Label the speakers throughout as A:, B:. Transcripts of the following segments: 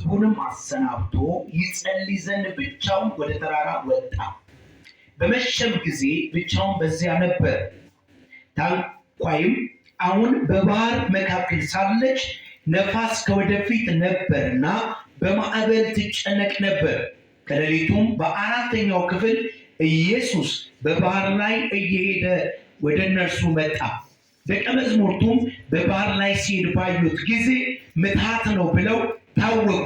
A: ሕዝቡንም አሰናብቶ ይጸልይ ዘንድ ብቻውን ወደ ተራራ ወጣ። በመሸም ጊዜ ብቻውን በዚያ ነበር። ታንኳይም አሁን በባህር መካከል ሳለች ነፋስ ከወደፊት ነበርና በማዕበል ትጨነቅ ነበር። ከሌሊቱም በአራተኛው ክፍል ኢየሱስ በባህር ላይ እየሄደ ወደ እነርሱ መጣ። ደቀ መዛሙርቱም በባህር ላይ ሲሄድ ባዩት ጊዜ ምትሃት ነው ብለው ታወኩ፣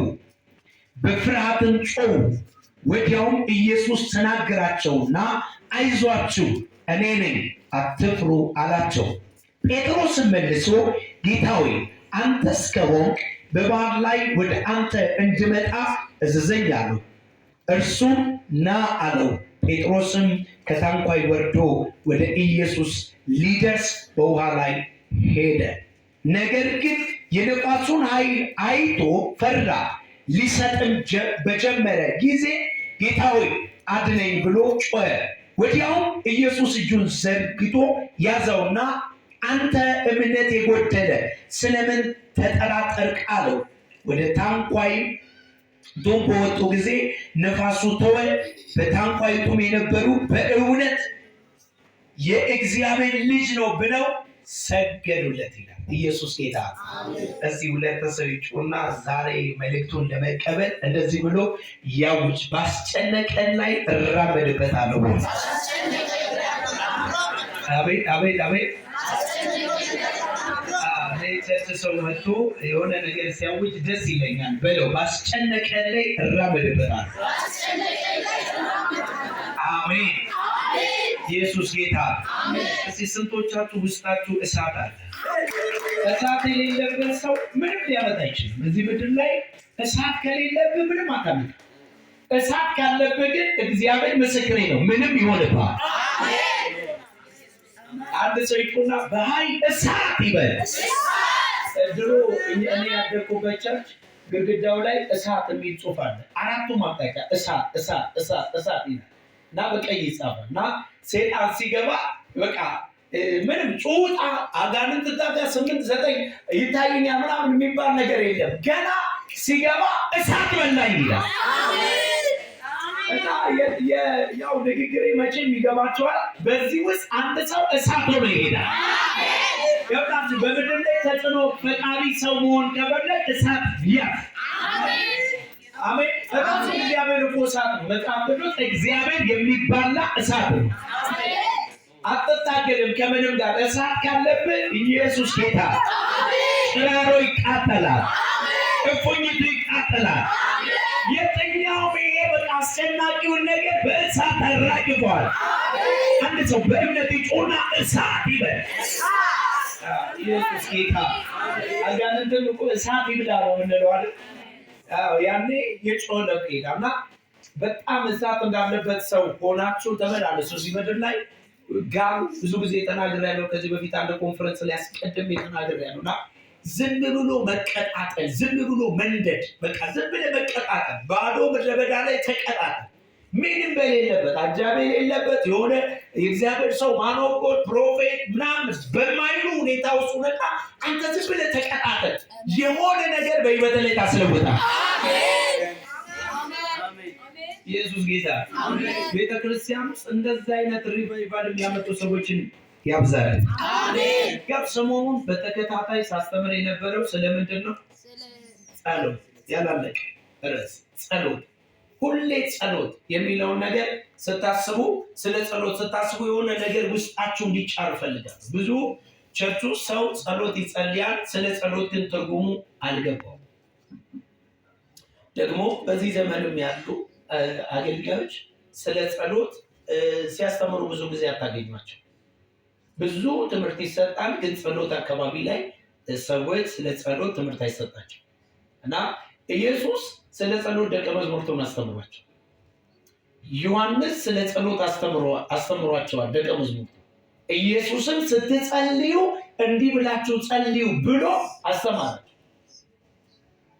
A: በፍርሃትም ጮኹ። ወዲያውም ኢየሱስ ተናገራቸውና አይዟችሁ እኔ ነኝ አትፍሩ አላቸው። ጴጥሮስም መልሶ ጌታ ሆይ አንተስ ከሆንክ በባህር ላይ ወደ አንተ እንድመጣ እዘዘኝ አለው። እርሱም ና አለው። ጴጥሮስም ከታንኳይ ወርዶ ወደ ኢየሱስ ሊደርስ በውሃ ላይ ሄደ። ነገር ግን የነፋሱን ኃይል አይቶ ፈራ። ሊሰጥም በጀመረ ጊዜ ጌታ ሆይ አድነኝ ብሎ ጮኸ። ወዲያውም ኢየሱስ እጁን ዘርግቶ ያዘውና አንተ እምነት የጎደለ ስለምን ተጠራጠርክ አለው። ወደ ታንኳይም በወጡ ጊዜ ነፋሱ ተወ። በታንኳይቱም የነበሩ በእውነት የእግዚአብሔር ልጅ ነው ብለው ሰገዱለት ይላል። ኢየሱስ ጌታ። እዚህ ሁለት ሰው ይጩና ዛሬ መልእክቱን ለመቀበል እንደዚህ ብሎ ያውጅ፣ ባስጨነቀን ላይ እራመድበታለሁ። አቤት አቤት አቤት። ሰው መጥቶ የሆነ ነገር ሲያውጅ ደስ ይለኛል በለው። ባስጨነቀን ላይ እራመድበታለሁ። አሜን። ኢየሱስ ጌታ። እስቲ ስንቶቻችሁ ውስጣችሁ እሳት አለ? እሳት የሌለበት ሰው ምንም ሊያመጣ አይችልም። እዚህ ምድር ላይ እሳት ከሌለብህ ምንም አታመጣም። እሳት ካለብህ ግን እግዚአብሔር ምስክሬ ነው ምንም ይሆንብሃል። አንድ ሰው ይቁና በኃይል እሳት ይበል። ድሮ እኔ ያደግኩበት ቸርች ግድግዳው ላይ እሳት የሚል ጽሑፍ አለ። አራቱም አቅጣጫ እሳት እሳት እሳት እሳት ይላል እና በቀይ ይጻፋል እና ሰይጣን ሲገባ በቃ ምንም ጩጣ አጋንንት ታዲያ 8-9 ይታየኛ ምናምን የሚባል ነገር የለም። ገና ሲገባ እሳት በላኝ ይላል። እና ያው ንግግሬ መቼም ይገባቸዋል። በዚህ ውስጥ አንድ ሰው እሳት ሆኖ ይሄዳል። ገብታችሁ በምድር ላይ ተጽዕኖ ፈጣሪ ሰው መሆን ከፈለግ እሳት ያዝ። አሜን። በጣም እግዚአብሔር እኮ እሳት ነው። መጽሐፍ ቅዱስ እግዚአብሔር የሚባላ እሳት ነው። አትታገልም ከምንም ጋር። እሳት ካለብህ ኢየሱስ ጌታ። ጭራሮ ይቃጠላል፣ እፉኝቱ ይቃጠላል። የትኛውም ይሄ በቃ አስጨናቂውን ነገር በእሳት አራግፏል። አንድ ሰው በእምነት ይጮና እሳት ይበል። ኢየሱስ ጌታ። አጋንንትን እኮ እሳት ይብላ ነው እንለዋለን። ያኔ የጮለ ጌታና በጣም እሳት እንዳለበት ሰው ሆናችሁ ተመላለሱ። እዚህ ምድር ላይ ጋር ብዙ ጊዜ ተናግሬያለሁ። ከዚህ በፊት አንድ ኮንፈረንስ ላይ አስቀድሜ ተናግሬያለሁና ዝም ብሎ መቀጣጠል፣ ዝም ብሎ መንደድ፣ በቃ ዝም ብሎ መቀጣጠል፣ ባዶ ምድረ በዳ ላይ ተቀጣጠል፣ ምንም በሌለበት አጃቢ የሌለበት የሆነ የእግዚአብሔር ሰው ማኖጎድ ፕሮፌት ምናምን በማይሉ ሁኔታ ውስጥ ነጣ። አንተ ዝም ብለህ ተቀጣጠል፣ የሆነ ነገር በህይወት ላይ ታስለውጣል። ኢየሱስ ጌታ። ቤተክርስቲያን ውስጥ እንደዛ አይነት ሪቫይቫል የሚያመጡ ሰዎችን ያብዛል። አሜን። ጋር ሰሞኑን በተከታታይ ሳስተምር የነበረው ስለምንድን ነው? ጸሎት። ያላለቀ ርዕስ ጸሎት። ሁሌ ጸሎት የሚለውን ነገር ስታስቡ፣ ስለ ጸሎት ስታስቡ የሆነ ነገር ውስጣችሁ እንዲጫር እፈልጋለሁ። ብዙ ቸርቹ ሰው ጸሎት ይጸልያል፣ ስለ ጸሎት ግን ትርጉሙ አልገባውም። ደግሞ በዚህ ዘመንም ያሉ አገልጋዮች ስለ ጸሎት ሲያስተምሩ ብዙ ጊዜ አታገኟቸው። ብዙ ትምህርት ይሰጣል፣ ግን ጸሎት አካባቢ ላይ ሰዎች ስለ ጸሎት ትምህርት አይሰጣቸው እና ኢየሱስ ስለ ጸሎት ደቀ መዛሙርቱን አስተምሯቸው። ዮሐንስ ስለ ጸሎት አስተምሯቸዋል ደቀ መዛሙርቱ። ኢየሱስም ስትጸልዩ እንዲህ ብላችሁ ጸልዩ ብሎ አስተማራቸው።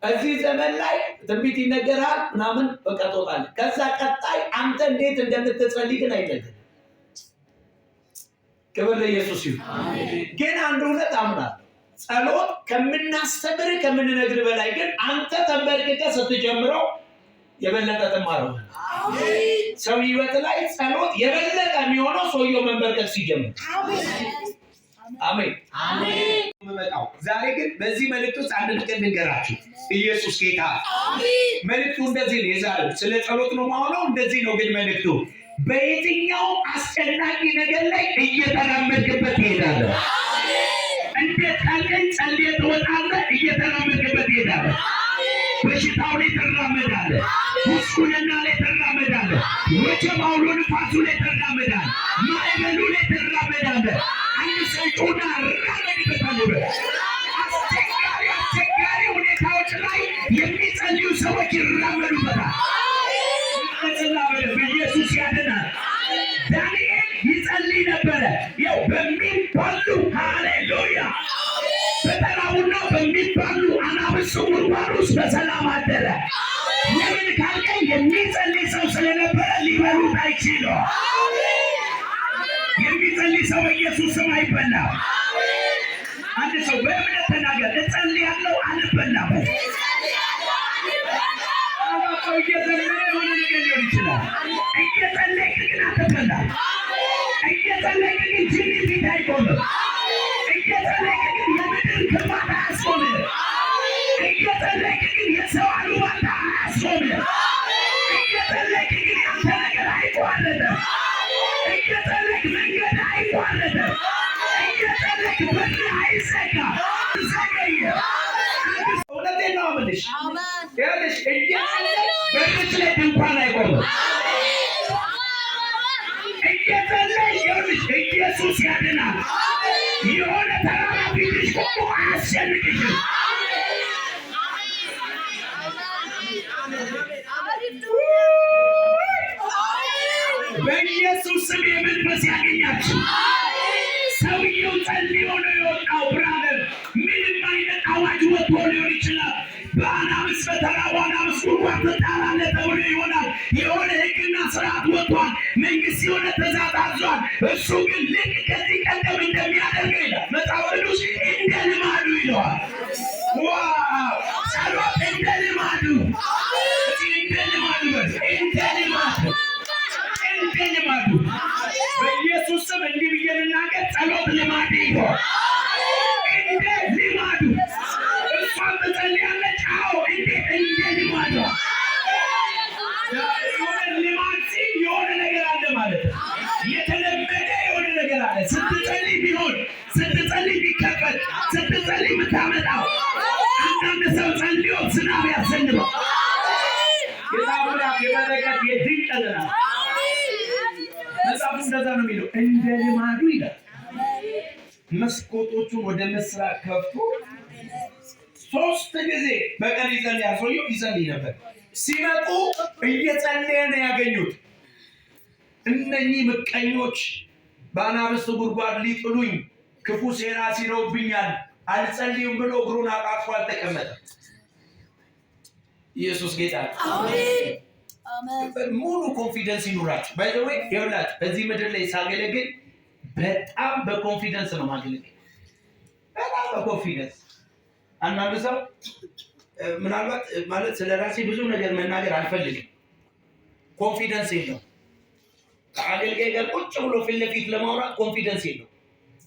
A: እዚህ ዘመን ላይ ትንቢት ይነገራል ምናምን በቃ ትወጣለህ። ከዛ ቀጣይ አንተ እንዴት እንደምትጸልይ ግን አይነገርም። ክብር ለኢየሱስ ይሁን። ግን አንድ እውነት አምናለሁ፣ ጸሎት ከምናስተምር ከምንነግር በላይ ግን አንተ ተንበርክከህ ስትጀምረው የበለጠ ትማረዋለህ። ሰው ህይወት ላይ ጸሎት የበለጠ የሚሆነው ሰውየው መንበርከክ ሲጀምር። አሜን አሜን። ዛሬ ግን በዚህ መልእክት ውስጥ አንድ ነገር ልንገራችሁ። ኢየሱስ ጌታ። መልእክቱ እንደዚህ ነው። የዛሬው ስለ ጸሎት ነው ማለት ነው። እንደዚህ ነው ግን መልእክቱ በየትኛው አስጨናቂ ነገር ላይ እየተራመድክበት ትሄዳለህ። እንዴት ካልከኝ ጸልየህ ትወጣለህ፣ እየተራመድክበት ትሄዳለህ። በሽታው ላይ ትራመዳለህ፣ ጉስቁልና ላይ ትራመዳለህ፣ ወጀብ አውሎ ንፋሱ ላይ ትራመዳለህ፣ ማዕበሉ ላይ ትራመዳለህ። አንድ ሰው ጮና ራመድበታለህ። አስቸጋሪ ሁኔታዎች ላይ የሚጸልዩ ሰዎች ይራመዱበታል። በኢየሱስ ያድናል። ዳንኤል ይጸልይ ነበረ። ያው በሚባሉ ሃሌሉያ በተራቡና በሚባሉ አናብስት ጉድጓድ ውስጥ በሰላም አደረ። ለምን ካልከኝ የሚጸልይ ሰው ስለነበረ ሊበሉት አይችሉም። የሚጸልይ ሰው በኢየሱስ ስም አይበላም። አንድ ሰው በእምነት ተናገር፣ እጸልያለሁ አልበላም። ሰው እየዘለለ የሆነ ነገር ሊሆን ይችላል። እየጸለይክ ግን አትበላም። እየጸለይክ ግን ጅኒ ፊት አይቆምም። እየጸለይክ ግን የምድር ግንባታ አያስቆምም። እየጸለይክ ግን የሰው አሉባልታ አያስቆምም። እየጸለይክ ግን ያንተ ነገር አይቋረጥም። እየጸለይክ መንገድ አይቋረጥም። እየጸለይክ በር አይዘጋም። ዘገየ እውነቴን ነው የምልሽ። ይኸውልሽ እየጸለይክ በርሽ ላይ ድንኳን አይቆምም። እየጸለይክ ይኸውልሽ ኢየሱስ ያድናል። የሆነ ተራራ ፊትሽ ቆሞ አያስጨንቅሽም። በኢየሱስ ስም የመንፈስ ያገኛችሁ። ሰውየው ጸልዮ ነው የወጣው። ብራዘር ምንም አይነት አዋጅ ወጥቶ ሊሆን ይችላል። በአናብስት በተራቡ አናብስት ጉድጓድ ትጣላለህ ተብሎ ይሆናል። የሆነ ሕግና ስርዓት ወጥቷል። መንግስት የሆነ ትእዛዝ አዟል። እሱ ግን ልክ ከዚህ ቀደም እንደሚያደርገው ይላል መጽሐፍ ቅዱስ እንደ ልማዱ ይለዋል። ዋው! ጸሎት እንደ ልማዱ እንደ ልማዱ እንደ ልማዱ እንደ ልማዱ በኢየሱስ ስም እንዲህ ብዬ ልናገር፣ ጸሎት ልማድ ይሆን እንደ ልማዱ። እሷን ትጸልያለች። አዎ እንዴት እንደ ልማዷ። የሆነ ልማድ ሲል የሆነ ነገር አለ ማለት ነው። የተለመደ የሆነ ነገር አለ። ስትጸልይ ቢሆን ስትጸልይ ቢከፈት ስትጸልይ የምታመጣው አንዳንድ ሰው ጸልዮ ዝናብ ያዘንባል። የታምራት የበረከት የድንቅ ቀን መጽሐፉ እንደዛ ነው የሚለው። እንደ ልማዱ ይላል መስኮቶቹን ወደ ምስራቅ ከፍቶ 3 ጊዜ በቀን ይጸልያል። ሰውየው ይጸልይ ነበር። ሲመጡ እየጸለየ ነው ያገኙት። እነኚህ ምቀኞች በአናብስት ጉድጓድ ሊጥሉኝ ክፉ ሴራ ሲረውብኛል፣ አልጸልይም ብሎ እግሩን አጣጥፎ አልተቀመጠም። ኢየሱስ ጌታ አሜን። ሙሉ ኮንፊደንስ ይኑራችሁ። ባይዘዌ ይኸውላችሁ በዚህ ምድር ላይ ሳገለግል በጣም በኮንፊደንስ ነው ማገለግል። በጣም በኮንፊደንስ። አንዳንድ ሰው ምናልባት ማለት ስለ ራሴ ብዙ ነገር መናገር አልፈልግም። ኮንፊደንስ የለው። ከአገልጋይ ጋር ቁጭ ብሎ ፊት ለፊት ለማውራት ኮንፊደንስ የለው።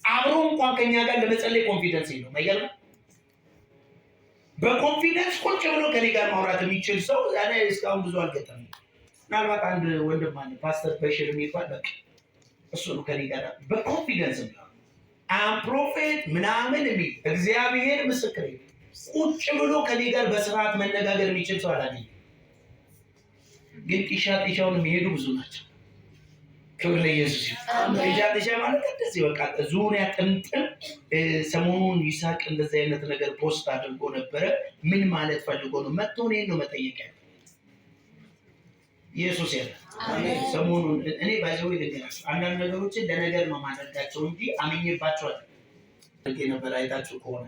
A: አብሮ እንኳን ከኛ ጋር ለመጸለይ ኮንፊደንስ የለው። አይገርም? በኮንፊደንስ ቁጭ ብሎ ከኔ ጋር ማውራት የሚችል ሰው እኔ እስካሁን ብዙ አልገጠመኝም። ምናልባት አንድ ወንድም አለ ፓስተር በሽር የሚባል በቃ እሱ ነው ከኔ ጋር በኮንፊደንስ ነው ፕሮፌት ምናምን የሚል እግዚአብሔር ምስክሬ ቁጭ ብሎ ከኔ ጋር በስርዓት መነጋገር የሚችል ሰው አላገኘም። ግን ጢሻውን የሚሄዱ ብዙ ናቸው። ክብር ለኢየሱስ ይሁን። ጢሻ ማለት እንደዚህ በቃ ዙሪያ ጥምጥም። ሰሞኑን ይስሐቅ እንደዚህ አይነት ነገር ፖስት አድርጎ ነበረ። ምን ማለት ፈልጎ ነው? መጥቶ እኔን ነው መጠየቅ ያለው። ኢየሱስ ያለ አሜን። ሰሞኑን እኔ ባይዘው ልንገራችሁ አንዳንድ ነገሮችን ለነገር ነው ማድረጋቸው እንጂ አምኜባቸው አይደል ነበር። አይታችሁ ከሆነ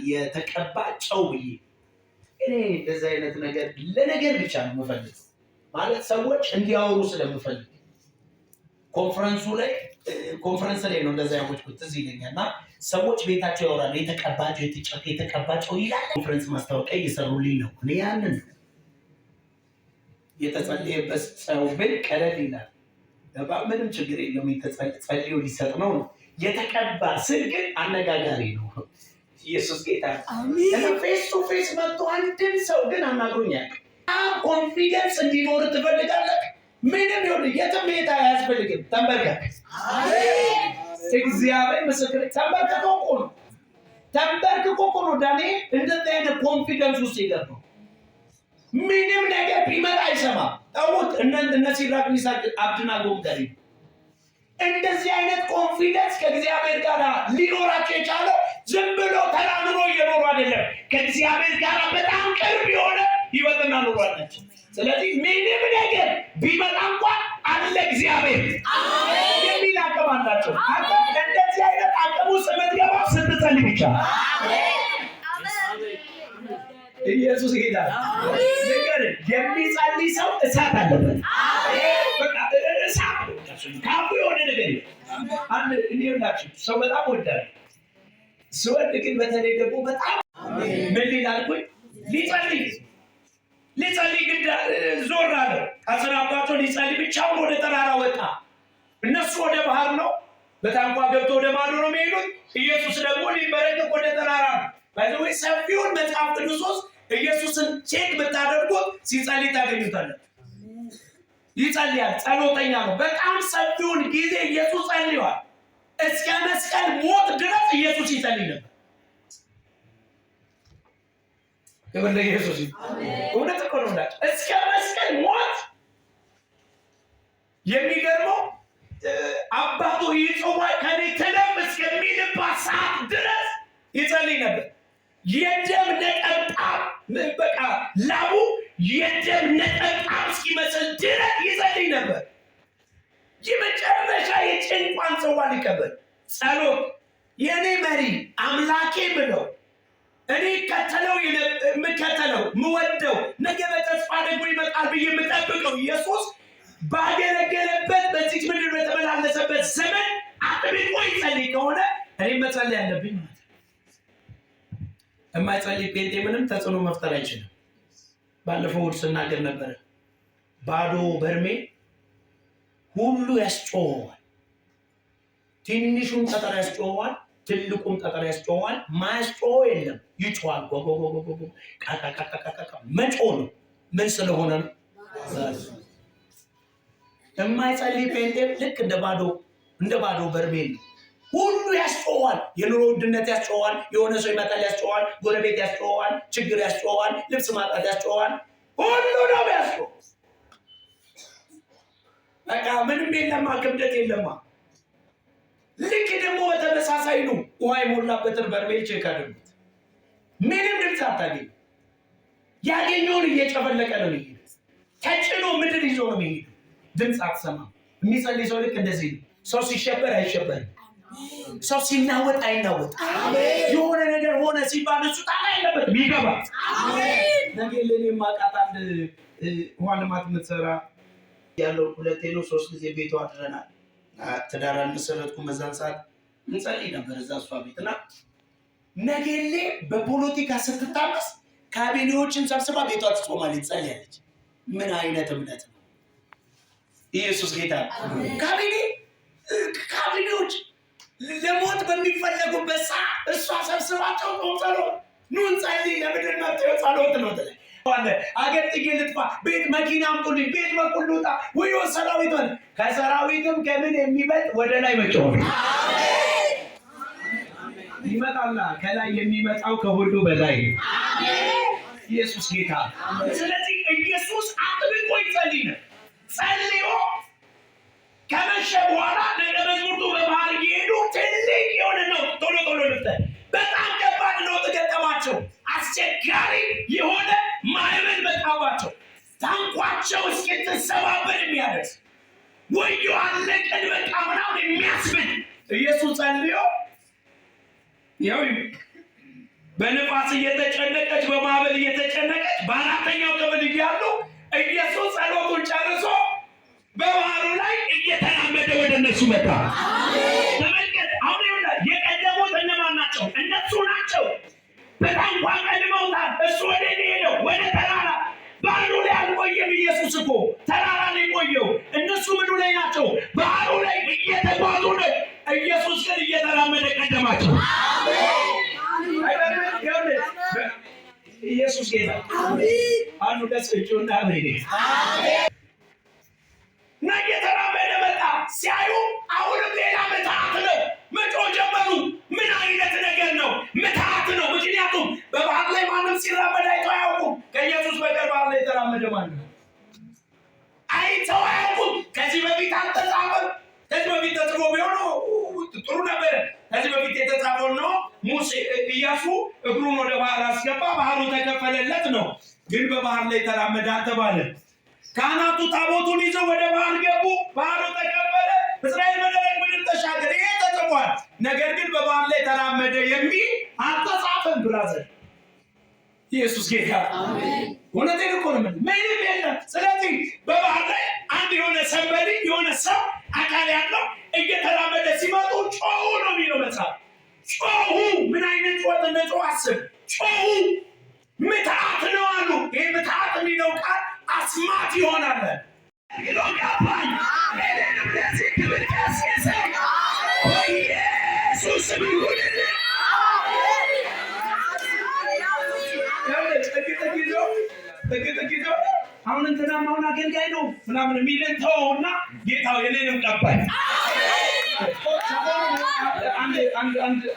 A: የተቀባ ጨው ብዬ እኔ እንደዚህ አይነት ነገር ለነገር ብቻ ነው የምፈልገው። ማለት ሰዎች እንዲያወሩ ስለምፈልግ ኮንፈረንሱ ላይ ኮንፈረንስ ላይ ነው እንደዛ ያወጭኩት ትዝ ይለኛል። እና ሰዎች ቤታቸው ያወራሉ የተቀባቸው ይላል። ኮንፈረንስ ማስታወቂያ እየሰሩልኝ ነው። እኔ ያንን የተጸለየበት ሰው ብል ቀለል ይላል። ምንም ችግር የለውም። ጸልዮ ሊሰጥ ነው። የተቀባ ስል ግን አነጋጋሪ ነው። ኢየሱስ ጌታ ነው። ፌስ ቱ ፌስ መጥቶ አንድን ሰው ግን አናግሮኛል። ኮንፊደንስ እንዲኖር ትፈልጋለህ? ምንም ይሁን የትም ሄዳ አያስፈልግም። ተንበርከክ። እግዚአብሔር ምስክር ተንበርክኮ ነው ዳንኤል እንደዚህ አይነት ኮንፊደንስ ውስጥ የገባው። ምንም ነገር ቢመጣ አይሰማም። ታውት እነ ሲድራቅ ሚሳቅ አብደናጎም ጋር እንደዚህ አይነት ኮንፊደንስ ከእግዚአብሔር ጋር ሊኖራቸው የቻለው ዝም ብሎ ተራምሮ እየኖሩ አይደለም። ከእግዚአብሔር ጋር በጣም ቅርብ የሆነ ህይወትና ኑሮ አላቸው። ስለዚህ ምንም ነገር ቢመጣ እንኳን አለ እግዚአብሔር የሚል አቅም አላቸው። እንደዚህ አይነት አቅም ውስጥ የምትገባው ስትጸልይ ብቻ። ኢየሱስ ጌታ ነገር የሚጸልይ ሰው እሳት አለበት። በቃ እሳት ካፉ የሆነ ነገር አንድ እኔላችሁ ሰው በጣም ወዳለ ስወድ ግን በተለይ ደግሞ በጣም ምን ሊላልኩኝ ሊጸልይ ግን ዞር አለ። አሰናባቸው ሊጸልይ ብቻውን ወደ ተራራ ወጣ። እነሱ ወደ ባህር ነው በታንኳ ገብቶ ወደ ማዶ ነው የሚሄዱት። ኢየሱስ ደግሞ ሊበረከት ወደ ተራራ ነው። ባይዘው ሰፊውን መጽሐፍ ቅዱስ ውስጥ ኢየሱስን ቼክ ብታደርጉት ሲጸልይ ታገኙታላችሁ። ይጸልያል፣ ጸሎተኛ ነው። በጣም ሰፊውን ጊዜ ኢየሱስ ጸልዮአል። እስከ መስቀል ሞት ድረስ ኢየሱስ ይጸልይ ነበር። ይወለ ኢየሱስ እውነት እኮ ነው። እስከ መስቀል ሞት የሚገርመው አባቱ ይጾማ ከኔ ተለም እስከሚልባት ሰዓት ድረስ ይጸልይ ነበር። የደም ነጠብጣብ በቃ ላቡ የደም ነጠብጣብ እስኪመስል ድረስ ይጸልይ ነበር። የመጨረሻ የጭንቋን ጽዋ ሊቀበል ጸሎት የኔ መሪ አምላኬ ብለው እኔ የምከተለው ምወደው ነገ በተስፋ ደግሞ ይመጣል ብዬ የምጠብቀው ኢየሱስ ባገለገለበት በዚህ ምድር በተመላለሰበት ዘመን አጥብቆ ይጸልይ ከሆነ እኔም መጸለይ አለብኝ ማለት ነው። የማይጸልይ ጴንጤ ምንም ተጽዕኖ መፍጠር አይችልም። ባለፈው እሑድ ስናገር ነበረ። ባዶ በርሜል ሁሉ ያስጮኸዋል። ትንሹም ጠጠር ያስጮኸዋል፣ ትልቁም ጠጠር ያስጮኸዋል። ማያስጮኸው የለም። ይጮኻል። ጎጎጎጎጎ ቃቃቃቃቃቃ መጮህ ነው። ምን ስለሆነ ነው? የማይጸልይ ጴንጤ ልክ እንደ ባዶ በርሜል ሁሉ ያስጮኸዋል። የኑሮ ውድነት ያስጮኸዋል። የሆነ ሰው ይመጣል ያስጮኸዋል። ጎረቤት ያስጮኸዋል። ችግር ያስጮኸዋል። ልብስ ማጣት ያስጮኸዋል። ሁሉ ነው ያስጮኸው። በቃ ምንም የለማ፣ ክብደት የለማ። ልክ ደግሞ በተመሳሳይ ነው። ውሃ የሞላበትን በርሜል ቼክ አድርጉት። ምንም ድምፅ አታገኝ። ያገኘውን እየጨፈለቀ ነው የሚሄድ። ተጭኖ ምድር ይዞ ነው የሚሄድ። ድምፅ አትሰማም። የሚጸልይ ሰው ልክ እንደዚህ ነው። ሰው ሲሸበር አይሸበርም። ሰው ሲናወጥ አይናወጥ። የሆነ ነገር ሆነ ሲባል እሱ ጣጣ የለበትም፣ ይገባል። ነገ ለኔ ማቃት አንድ ውሃ ልማት የምትሰራ ያለው 2 ነው 3 ጊዜ ቤቷ አድረናል። ትዳር አልመሰረትኩም። በዛን ሰዓት እንጸልይ ነበር እዛ እሷ ቤትና ነገሌ በፖለቲካ ስትታመስ ካቢኔዎችን ሰብስባ ቤቷ ትጾማለች፣ ትጸልያለች። ምን አይነት እምነት ነው? ኢየሱስ ጌታ። ካቢኔዎች ለሞት በሚፈለጉበት ሰዓት እሷ ሰብስባቸው ጸሎት ኑ እንጸልይ፣ ለምድር መፍትሄ ጸሎት ነው ትላለች። አገር ጥዬ ልጥፋ፣ ቤት መኪና አምጡልኝ፣ ቤት በኩል ልውጣ፣ ወይ ሰራዊት ሆነ። ከሰራዊትም ከምን የሚበልጥ ወደ ላይ መጮህ ይመጣላ። ከላይ የሚመጣው ከሁሉ በላይ ኢየሱስ ጌታ። ስለዚህ ኢየሱስ አጥብቆ ይጸልይ ነው። ጸልዮ ከመሸ በኋላ ደቀ መዛሙርቱ በባህር እየሄዱ ትልቅ የሆነ ነው ቶሎ ልፍተህ በጣም ከባድ ነው ተገጠማቸው። አስቸጋሪ የሆነ ማዕበል መጣባቸው። ታንኳቸው እስኪተሰባበር የሚያደርስ ወዮ አለቀን በቃ ምናምን የሚያስብል ኢየሱስ ጸልዮ ያው በነፋስ እየተጨነቀች በማዕበል እየተጨነቀች በአራተኛው ክፍል እያሉ ኢየሱስ ጸሎቱን ጨርሶ በባህሩ ላይ እየተራመደ ወደ እነሱ መጣ። አንዱ ደስ እጁና አሜን እና እየተራመደ መጣ። ሲያዩ አሁንም ሌላ ምትሃት ነው። መጮህ ጀመሩ። ምን አይነት ነገር ነው? ምትሃት ነው። ምክንያቱም በባህር ላይ ማንም ሲራመድ አይተው አያውቁም። ከኢየሱስ በቀር ባህር ላይ የተራመደ ማንም አይተው አያውቁም። ከዚህ በፊት አልተጻፈም። ከዚህ በፊት ተጽፎ ቢሆን ጥሩ ነበር። ከዚህ በፊት የተጻፈው ነው ኢያሱ እግሩን ወደ ባህር አስገባ፣ ባህሩ ተከፈለለት ነው። ግን በባህር ላይ ተራመደ አልተባለ። ካህናቱ ታቦቱን ይዘው ወደ ባህር ገቡ፣ ባህሩ ተከፈለ፣ እስራኤል በደረቅ ምድር ተሻገረ። ይሄ ተጽፏል። ነገር ግን በባህር ላይ ተራመደ የሚል አልተጻፈም። ብራዘር ኢየሱስ ጌታ አሜን። እውነቴን እኮ ነው። ምንም የለም። ስለዚህ በባህር ላይ አንድ የሆነ ሰንበዲ የሆነ ሰው አካል ያለው እየተራመደ ሲመጡ ጮሁ ነው የሚለው መጽሐፍ። ጮሁ። ምን አይነት ጩኸት እንደጮሁ አስብ። ጮሁ። ምትሃት ነው አሉ። ይህ ምትሃት የሚለው ቃል አስማት ይሆናል። ይሎጋባኝ እኔንም ለዚህ ክብር ያስገሰኝ ኢየሱስ ይሁን። ጥቂት አሁን እንትናም አሁን አገልጋይ ነው ምናምን የሚልን ተወውና ጌታው የኔንም ቀባኝ።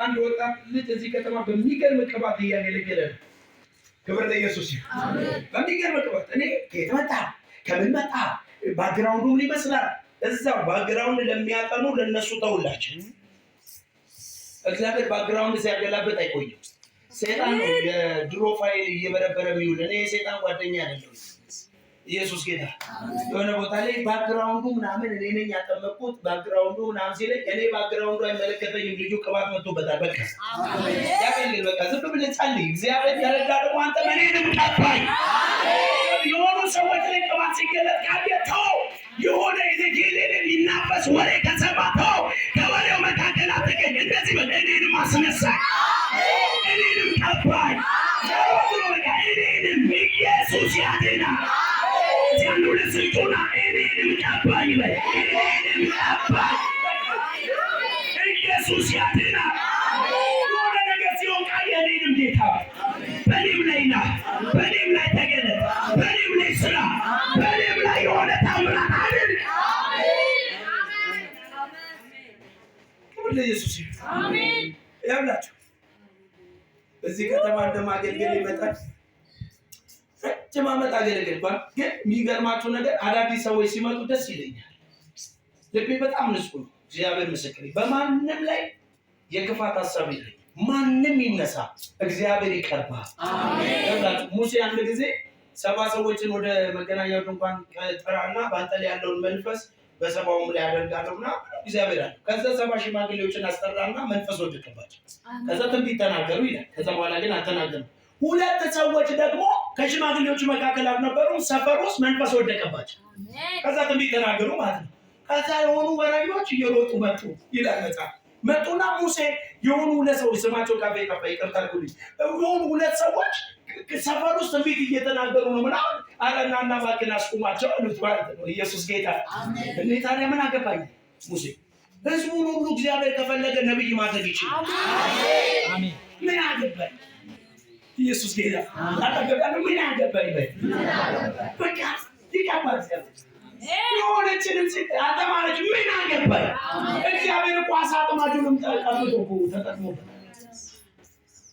A: አንድ ወጣት ልጅ እዚህ ከተማ በሚገርም ቅባት እያገለገለ ነው። ክብር ለኢየሱስ ይሁን። በሚገርም ቅባት እኔ ከየት መጣ ከምን መጣ ባክግራውንዱ ምን ይመስላል እዛው ባክግራውንድ ለሚያጠኑ ለነሱ ተውላችሁ። እግዚአብሔር ባክግራውንድ ሲያገላበጥ አይቆይም። ሰይጣን ነው የድሮ ፋይል እየበረበረ የሚውል። እኔ የሰይጣን ጓደኛ አይደለም። ኢየሱስ ጌታ። የሆነ ቦታ ላይ ባክግራውንዱ ምናምን እኔ ነኝ ያጠመቅኩት ባክግራውንዱ ምናምን ሲለኝ እኔ ባክግራውንዱ አይመለከተኝም። ልጁ ቅባት መጥቶበታል። በቃ ያገልግል። በቃ ዝም ብለህ ጸልይ። እግዚአብሔር ያረዳ ደግሞ አንተ እኔንም ቀባኝ። የሆኑ ሰዎች ላይ ቅባት ሲገለጥ ካየተው የሆነ የጌሌሌን ይናፈስ ወሬ ከሰማተው ከወሬው መካከል አትገኝ። እንደዚህ በቃ እኔንም አስነሳኝ። እኔንም ቀባኝ። እኔንም ኢየሱስ ያድናል። ያንዱ ለስልጡና እኔንም ቀባኝ በል። እኔንም ቀባኝ። ኢየሱስ ያድናል። የሆነ ነገር ሲሆን ቃል እኔንም ጌታ በእኔም ላይ ና፣ በእኔም ላይ ተገለጥ፣ በእኔም ላይ ስራ፣ በእኔም ላይ የሆነ ታምራት አድርግ። ክብር ለኢየሱስ ይሁን። አሜን። ያብላችሁ እዚህ ከተማ እንደማገልገል ይመጣል። ረጅም ዓመት አገለገልኳል። ግን የሚገርማችሁ ነገር አዳዲስ ሰዎች ሲመጡ ደስ ይለኛል። ልቤ በጣም ንጹህ ነው። እግዚአብሔር ምስክሬ። በማንም ላይ የክፋት ሀሳብ የለኝም። ማንም ይነሳ እግዚአብሔር ይቀርባል። አሜን። ሙሴ አንድ ጊዜ 70 ሰዎችን ወደ መገናኛው ድንኳን ጠራና በአንተ ላይ ያለውን መንፈስ በሰባውም ላይ ያደርጋለሁና እግዚአብሔር አለ። ከዛ 70 ሽማግሌዎችን አስጠራና መንፈስ ወደቀባቸው። ከዛ ትንቢት ተናገሩ ይላል። ከዛ በኋላ ግን አልተናገሩም። 2 ሰዎች ደግሞ ከሽማግሌዎቹ መካከል አልነበሩም። ሰፈር ውስጥ መንፈስ ወደቀባቸው። ከዛ ትንቢት ተናገሩ ማለት ነው። ከዛ የሆኑ ወረኞች እየሮጡ መጡ ይላል መጽሐፍ። መጡና ሙሴ የሆኑ 2 ሰዎች ስማቸው ካፌ ይቅርታ አድርጉልኝ። የሆኑ 2 ሰዎች ሰፈር ውስጥ ትንቢት እየተናገሩ ነው ምናምን። አረና እና እባክህን አስቁማቸው አሉት ማለት ነው። ኢየሱስ ጌታ። እኔ ታዲያ ምን አገባኝ? ሙሴ ህዝቡን ሁሉ እግዚአብሔር ከፈለገ ነብይ ማድረግ ይችላል። አሜን። ምን አገባኝ? ኢየሱስ ጌታ። አጠገባን ምን አገባኝ? በቃ ይቀባል። የሆነችንም አጠማረች ምን አገባኝ? እግዚአብሔር እኮ አሳጥማጁንም ቀብቶ እኮ ተጠቅሞበት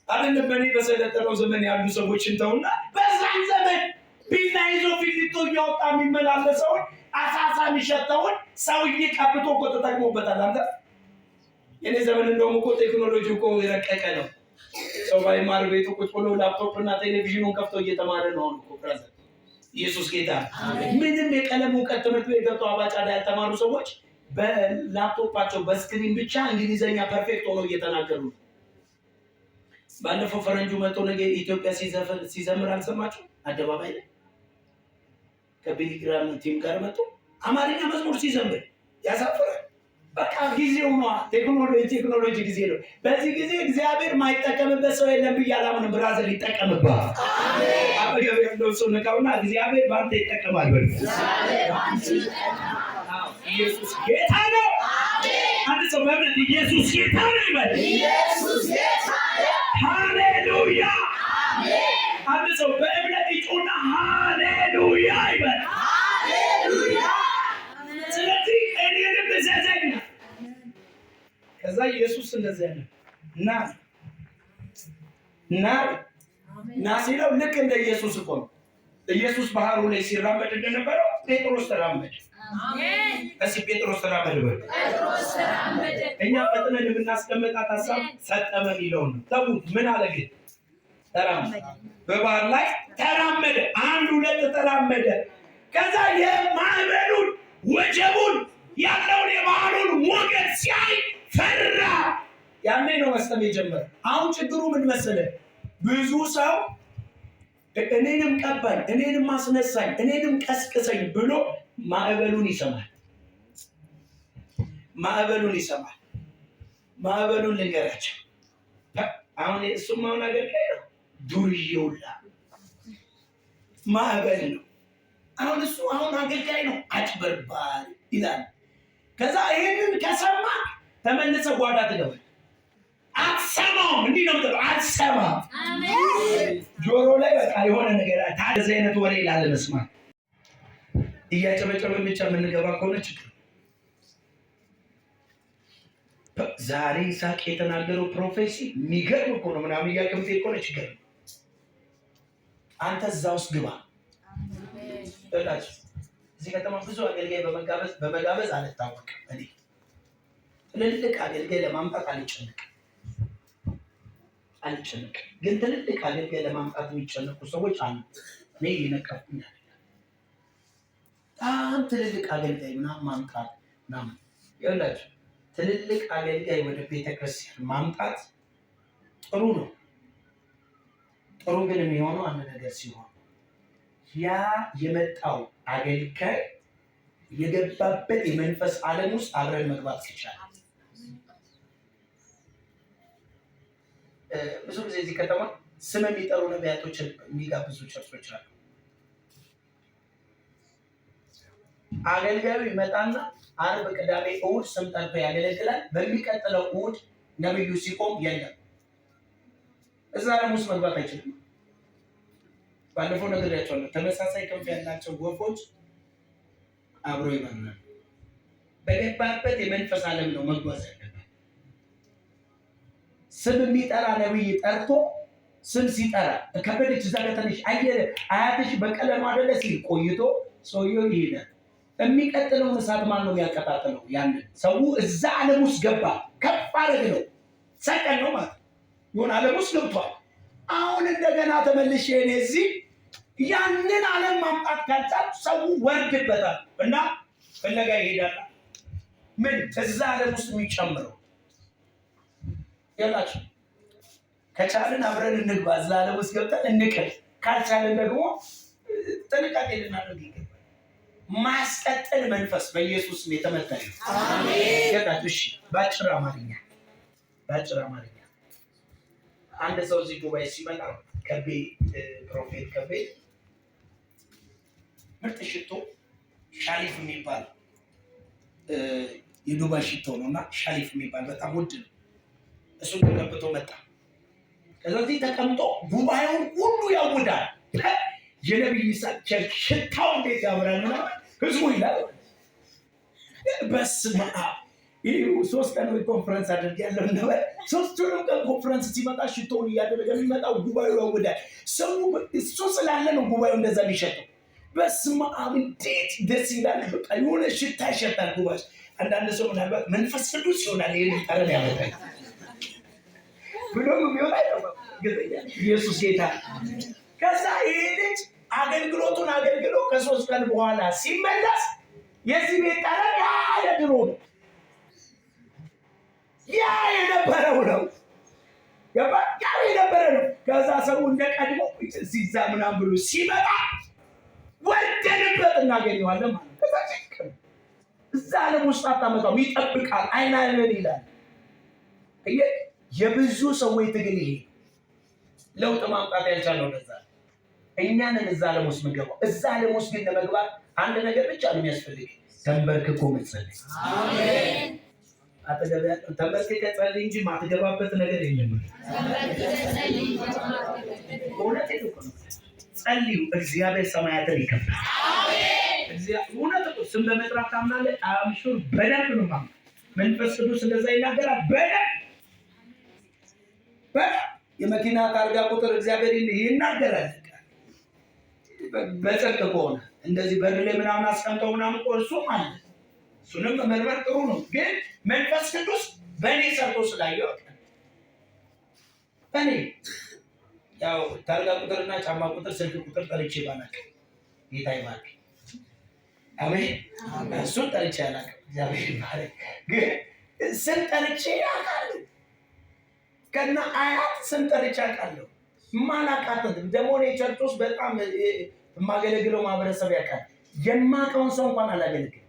A: አይደለም። በእኔ በሰለጠነው ዘመን ያሉ ሰዎችን ተውና በዛን ዘመን ቢላ ይዞ ፊሊቶ እያወጣ የሚመላለሰውን አሳሳ የሚሸተውን ሰውዬ ቀብቶ እኮ ተጠቅሞበታል። አንተ የኔ ዘመን እንደውም እኮ ቴክኖሎጂ እኮ የረቀቀ ነው። ሰው ባይማር ቤቱ ቁጭ ብሎ ላፕቶፕ እና ቴሌቪዥኑን ከፍቶ እየተማረ ነው እኮ ብራዘር። ኢየሱስ ጌታ። ምንም የቀለም እውቀት ትምህርት ቤት ገብተው አባጫዳ ያልተማሩ ሰዎች በላፕቶፓቸው በስክሪን ብቻ እንግሊዘኛ ፐርፌክት ሆኖ እየተናገሩ ነው። ባለፈው ፈረንጁ መጥቶ ነገ ኢትዮጵያ ሲዘምር አልሰማችሁ? አደባባይ ላይ ከቢሊግራም ቲም ጋር መጥቶ አማርኛ መዝሙር ሲዘምር ያሳፍራል። በቃ ጊዜው ነው። ቴክኖሎጂ ጊዜ ነው። በዚህ ጊዜ እግዚአብሔር ማይጠቀምበት ሰው የለም ብዬ አላምንም። ብራዘር ይጠቀምብሃል። አሜን። አበገብ ያለው ሰው ነካውና እግዚአብሔር ባንተ ይጠቀማል በል። ኢየሱስ ጌታ ነው። አሜን። አንድ ሰው በእምነት ኢየሱስ ጌታ ነው ይበል። ኢየሱስ ጌታ ነው። ሃሌሉያ። አሜን። አንድ ሰው በእምነት ይጮህ እንደዚህ ያለ ና ሲለው ልክ እንደ ኢየሱስ እኮ ነው። ኢየሱስ ባህሩ ላይ ሲራመድ እንደነበረው ጴጥሮስ ተራመደ። አሜን። እስኪ ጴጥሮስ ተራመደ በል። ጴጥሮስ ተራመደ። እኛ ፈጥነን የምናስቀምጣት ሀሳብ ሰጠመን ይለውን ተውት። ምን አለ ግን? ተራመደ። በባህር ላይ ተራመደ። 1 2 ተራመደ። ከዛ የማዕበሉን ወጀቡን ያለውን የባህሩን ሞገድ ሲያይ ፈራ። ያኔ ነው መስጠም የጀመረ። አሁን ችግሩ ምን መሰለህ? ብዙ ሰው እኔንም ቀባኝ፣ እኔንም አስነሳኝ፣ እኔንም ቀስቅሰኝ ብሎ ማዕበሉን ይሰማል። ማዕበሉን ልንገራቸው። አሁን እሱም አሁን አገልጋይ ነው፣ ዱርዬውላ ማዕበል ነው። አሁን እሱ አሁን አገልጋይ ነው፣ አጭበርባሪ ይላል። ከዛ ይሄንን ከሰማ ተመልሰ ጓዳ ትገባል። አትሰማውም። እንዲህ ነው የምትለው፣ አትሰማም። አሜን። ጆሮ ላይ በቃ የሆነ ነገር ታደዘ አይነት ወሬ ላለመስማት እያጨበጨበን ብቻ የምንገባ ከሆነ ችግር። ዛሬ ይስሐቅ የተናገረው ፕሮፌሲ የሚገርም እኮ ነው ምናምን እያቀምጤ ከሆነ ችግር። አንተ እዛ ውስጥ ግባ። እዚህ ከተማ ብዙ አገልጋይ በመጋበዝ አልታወቅም። እኔ ትልልቅ አገልጋይ ለማምጣት አልጨነቅም። ግን ትልልቅ አገልጋይ ለማምጣት የሚጨነቁ ሰዎች አሉ። እኔ ይነቀፉኛል። በጣም ትልልቅ አገልጋይ ምናምን ማምጣት ምናምን ይኸውላችሁ፣ ትልልቅ አገልጋይ ወደ ቤተክርስቲያን ማምጣት ጥሩ ነው። ጥሩ ግን የሚሆነው አንድ ነገር ሲሆን ያ የመጣው አገልጋይ የገባበት የመንፈስ ዓለም ውስጥ አብረን መግባት ይቻላል። ብዙ ጊዜ እዚህ ከተማ ስም የሚጠሩ ነቢያቶችን የሚጋብዙ ቸርቾች አሉ። አገልጋዩ ይመጣና ዓርብ፣ ቅዳሜ፣ እሑድ ስም ጠርቶ ያገለግላል። በሚቀጥለው እሑድ ነብዩ ሲቆም የለም። እዛ ዓለም ውስጥ መግባት አይችልም። ባለፈው ነግሬያቸዋለሁ። ተመሳሳይ ክንፍ ያላቸው ወፎች አብሮ ይበራሉ። በገባበት የመንፈስ ዓለም ነው መጓዝ ያለበት። ስም የሚጠራ ነብይ ጠርቶ ስም ሲጠራ ከበደች እዛ ከተነሽ አየለ አያትሽ በቀለማ አይደለ ሲል ቆይቶ ሰውየው ይሄዳል። የሚቀጥለውን እሳት ማን ነው የሚያቀጣጥለው? ያንን ሰው እዛ ዓለም ውስጥ ገባ። ከፍ አደረግ ነው ሰቀል ነው ማለት ይሁን ዓለም ውስጥ ገብቷል። አሁን እንደገና ተመልሼ እኔ እዚህ ያንን ዓለም ማምጣት ካልቻል ሰው ወርድበታል እና ፍለጋ ይሄዳል። ምን እዛ ዓለም ውስጥ የሚጨምረው ያላችሁ ከቻልን አብረን እንግባ። እዛ ዓለም ውስጥ ገብተን እንቅር። ካልቻልን ደግሞ ጥንቃቄ ልናደርግ ይገባል። ማስቀጠል መንፈስ በኢየሱስ ስም የተመታ ነው። አሜን። ያላችሁ እሺ፣ ባጭር አማርኛ አንድ ሰው እዚህ ዱባይ ሲመጣ ከቤ ፕሮፌት ከቤ ምርጥ ሽቶ ሻሊፍ የሚባል የዱባይ ሽቶ ነውና ሻሊፍ የሚባል በጣም ውድ ነው። እሱን ተቀብቶ መጣ። ከዚህ ተቀምጦ ጉባኤውን ሁሉ ያውዳል። የነብይ ይስሐቅ ቸርች ሽታው እንዴት ያምራል ምናምን ህዝቡ ይላል። በስመ አብ 3 ቀን ኮንፈረንስ አድርጌያለሁ ነበር። 3ቱንም ቀን ኮንፈረንስ ሲመጣ ሽቶውን እያደረገ የሚመጣው ጉባኤው ያውዳል። ሰው እሱ ስላለ ነው ጉባኤው እንደዛ የሚሸጠው። በስመ አብ እንዴት ደስ ይላል። በቃ የሆነ ሽታ ይሸጣል ጉባኤ። አንዳንድ ሰው ምናልባት መንፈስ ቅዱስ ይሆናል ይሄን ጠረን ያመጣል ብሎ የሚሆን አይደለም። ኢየሱስ ጌታ። ከዛ ይሄ ልጅ አገልግሎቱን አገልግሎ ከ3 ቀን በኋላ ሲመለስ የዚህ ቤት ጠረን ያ የድሮ ነው፣ ያ የነበረው ነው፣ ያ የነበረ ነው። ከዛ ሰው እንደቀድሞ ሲዛ ምናምን ብሎ ሲመጣ ወደንበት እናገኘዋለን ማለት ነው። ከዛ ጭቅም እዛ ዓለም ውስጥ አታመጣውም፣ ይጠብቃል። አይናለን ይላል። የብዙ ሰዎች ትግል ይሄ ለውጥ ማምጣት ያልቻለው ለዛ እኛንን እዛ ዓለም ውስጥ ምንገባው። እዛ ዓለም ውስጥ ግን ለመግባት አንድ ነገር ብቻ ነው የሚያስፈልግ፣ ተንበርክኮ መጸለይ። አሜን። ተንበርክከ ጸልይ እንጂ ማትገባበት ነገር የለም። እውነቴን እኮ ነው። ጸልዩ፣ እግዚአብሔር ሰማያትን ይከፍታል። አሜን። እውነት እኮ ስም በመጥራት ታምናለህ? አምሹር በደንብ ነው ማለት መንፈስ ቅዱስ እንደዛ ይናገራል። በደንብ የመኪና ታርጋ ቁጥር እግዚአብሔር ይናገራል። በጽድቅ ከሆነ እንደዚህ በር ላይ ምናምን አስቀምጠው ምናምን እሱም አለ። እሱንም መመርመር ጥሩ ነው። ግን መንፈስ ቅዱስ በእኔ ሰርቶ ስላየው እኔ ያው ታርጋ ቁጥርና ጫማ ቁጥር ስልክ ቁጥር ጠርቼ ባላውቅም ጌታ ይባርክ። አሜን። እሱን ጠርቼ አላውቅም። እግዚአብሔር ይባርክ። ግን ስም ጠርቼ አውቃለሁ። ከና አያት ስም ጠርቼ አውቃለሁ። ማላውቃትም ደግሞ እኔ ቸርች ውስጥ በጣም የማገለግለው ማህበረሰብ ያውቃል። የማውቀውን ሰው እንኳን አላገለግልም።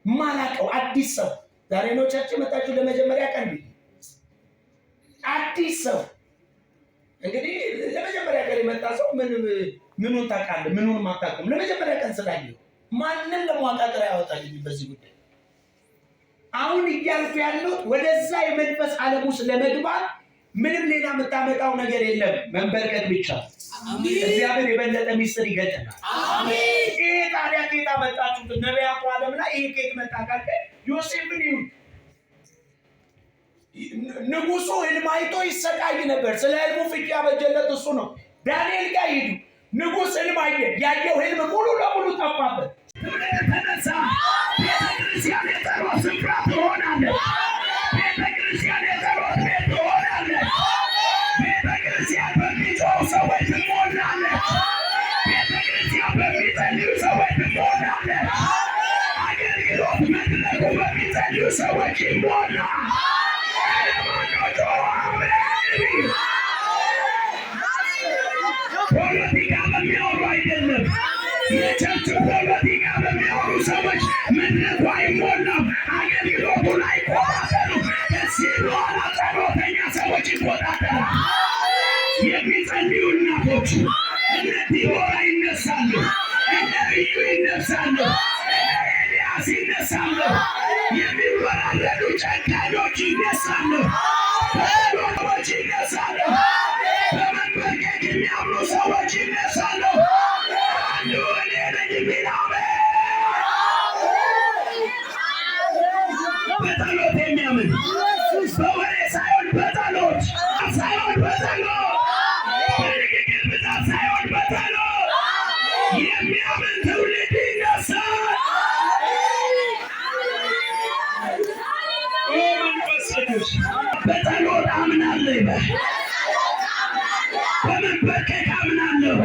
A: ማላውቀው አዲስ ሰው ዛሬ ነው ቸርች መጣችሁ ለመጀመሪያ ቀን አዲስ ሰው እንግዲህ ለመጀመሪያ ቀን የመጣ ሰው ምኑን ታውቃለህ? ምኑን ማታውቅም? ለመጀመሪያ ቀን ስላየው ማንንም ለማቃጠር ያወጣልኝ በዚህ ጉዳይ። አሁን እያልኩ ያለው ወደዛ የመንፈስ ዓለም ውስጥ ለመግባት ምንም ሌላ የምታመጣው ነገር የለም፣ መንበርከት ብቻ። እግዚአብሔር የበለጠ ሚስጥር ይገጥማል። አሜን። ይሄ ታዲያ ጌታ መጣችሁት ነቢያቱ ዓለም ላይ ይሄ ጌት መጣ ካልከ ዮሴፍን ይሁን ንጉሱ ህልም አይቶ ይሰቃይ ነበር። ስለ ህልሙ ፍቺ ያበጀለት እሱ ነው። ዳንኤል ጋር ሂዱ። ንጉስ ህልም አየ። ያየው ህልም ሙሉ ለሙሉ ጠፋበት። ተነሳ። ቤተክርስቲያን የጸሎት ስፍራ ትሆናለች። ቤተክርስቲያን የጸሎት ቤት ትሆናለች። ቤተክርስቲያን በሚጮሁ ሰዎች ትሞላለች። ቤተክርስቲያን በሚጸልዩ ሰዎች ትሞላለች። አገልግሎት መድረኩ በሚጸልዩ ሰዎች ይሞላል። ፖለቲካ በሚያወሩ አይደለም። የቸርች ፖለቲካ በሚያወሩ ሰዎች መድረኩ አይሞላም። አገልግሎቱ ላይ ይቆጣጠሩ። ከዚህ በኋላ ጸሎተኛ ሰዎች ይቆጣጠሩ። የሚጸልዩ እናቶች እነ ዲቦራ ይነሳሉ፣ እነ ኢዩ ይነሳሉ፣ እነ ኤልያስ ይነሳሉ። የሚወራረዱ ጨካኞች ይነሳሉ፣ ሰዎች ይነሳሉ፣ በመንበርከክ የሚያምኑ ሰዎች ይነሳሉ። አንዱ እኔ ነኝ የሚል በጸሎት የሚያምን በወሬ ሳይሆን በጸሎት ሳይሆን በጸሎት በንግግር ብዛት ሳይሆን በጸሎት የሚያምን ትውልድ ይነሳል። በጸሎት አምናለሁ ይበል። በመንበርከክ አምናለሁ።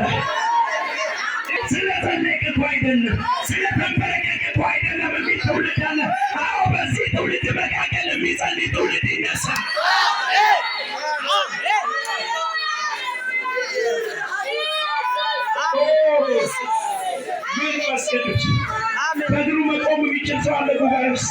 A: ስለተነቀቁ አይደለም፣ ስለተንበረከኩ አይደለም የሚል ትውልድ አለ። አዎ በዚህ ትውልድ መካከል የሚጸልይ ትውልድ ይነሳል። በእግሩ መቆም የሚችል ሰው አለ ጉባኤ ውስጥ።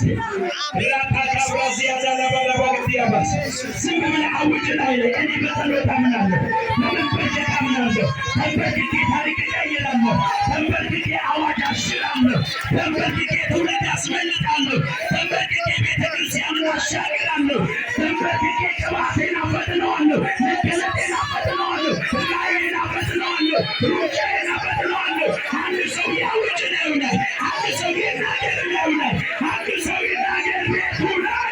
A: ዝም ብለህ አውጅ ላይ እኔ በጸሎት አምናለሁ፣ በመንበርከክ አምናለሁ። ተንበርክኬ ታሪክ እቀይራለሁ፣ ተንበርክኬ አዋጅ አሽራለሁ፣ ተንበርክኬ ትውልድ አስመልጣለሁ፣ ተንበርክኬ ቤተክርስቲያንን አሻግራለሁ፣ ተንበርክኬ ቅባቴን አፈጥነዋለሁ፣ መገለጤን አፈጥነዋለሁ፣ ራእይን አፈጥነዋለሁ፣ ሩጫዬን አፈጥነዋለሁ። አንድ ሰው ያውጅ ነው ይላል። አንድ ሰው ይናገር ነው ይላል። አንድ ሰው ይናገር ቤቱ ላይ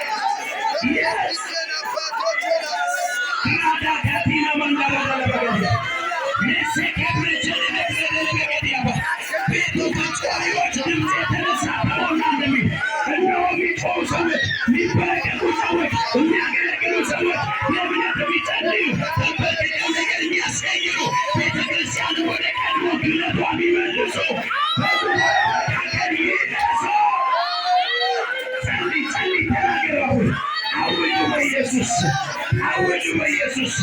A: አውጁ በኢየሱስ፣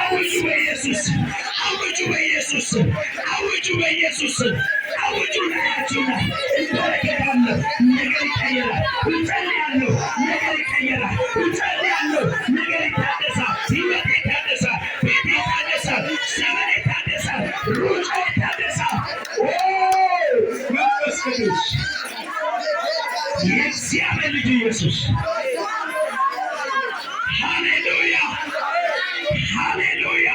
A: አውጁ በኢየሱስ፣ አውጁ በኢየሱስ፣ አውጁ በኢየሱስ፣ አውጁ ላያችሁ ላይ እንበረከካለሁ፣ ነገር ይቀየራል። እጸልያለሁ፣ ነገር ይቀየራል። እጸልያለሁ፣ ነገር ይታደሳል። ሕይወቴ ይታደሳል፣ ቤቴ ይታደሳል፣ ዘመኔ ይታደሳል፣ ሩጫ ይታደሳል። መንፈስ ቅዱስ የእግዚአብሔር ልጅ ኢየሱስ ሃሌሉያ ሃሌሉያ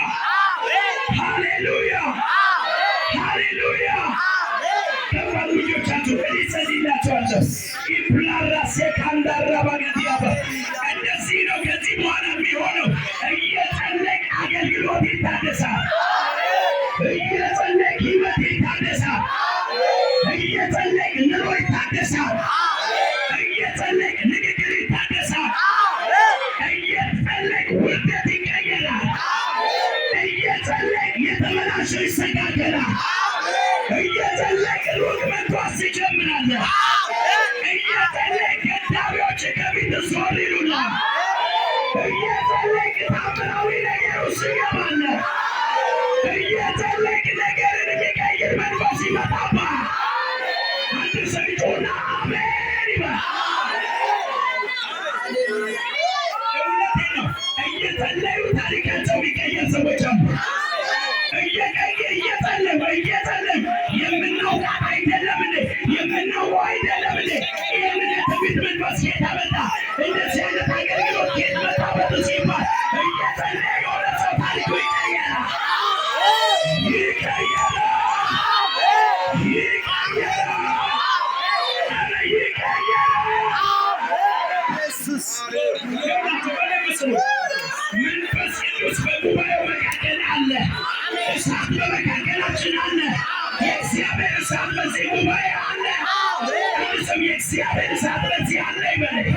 A: ሃሌሉያ ሃሌሉያ። ከፋሉ ልጆቻችሁ እኔ ጸልይላችኋለሁ። ኢፕላራሴ ካንዳራ ባገዲያባ እንደዚህ ነው ከዚህ በኋላ የሚሆነው። እየጸለይክ እየጸለይክ ሩቅ መንፈስ ትጀምራለህ። እየጸለይክ ገዳቢዎች ከፊት ዞር ይሉናል። እየጸለይክ ታምራዊ ነገር ውስጥ ትገባለህ። እየጸለይክ ነገርን የሚቀይር መንፈስ ይመጣብሃል። አንድ ሰው ይጮህና አሜን ይበል። እውነቴን ነው። እየጸለዩ ታሪካቸው የሚቀየር ሰዎች አሉ። እየጸለዩ የምናውቃት አይደለም እንዴ? የምናውቀው አይደለም እንዴ? ይህንን የትንቢት መንፈስ የተመጣ እንደዚህ አይነት አገልግሎት የተመጣበት ሲባል እየጸለየ የሆነ ሰው ታሪኩ ይቀየራል። መንፈስ ቅዱስ በጉባኤው መካከል አለ። እሳት በመካከላችን አለ። የእግዚአብሔር እሳት በዚህ ጉባኤ አለ። አንድ ሰው የእግዚአብሔር እሳት በዚህ አለ ይበል።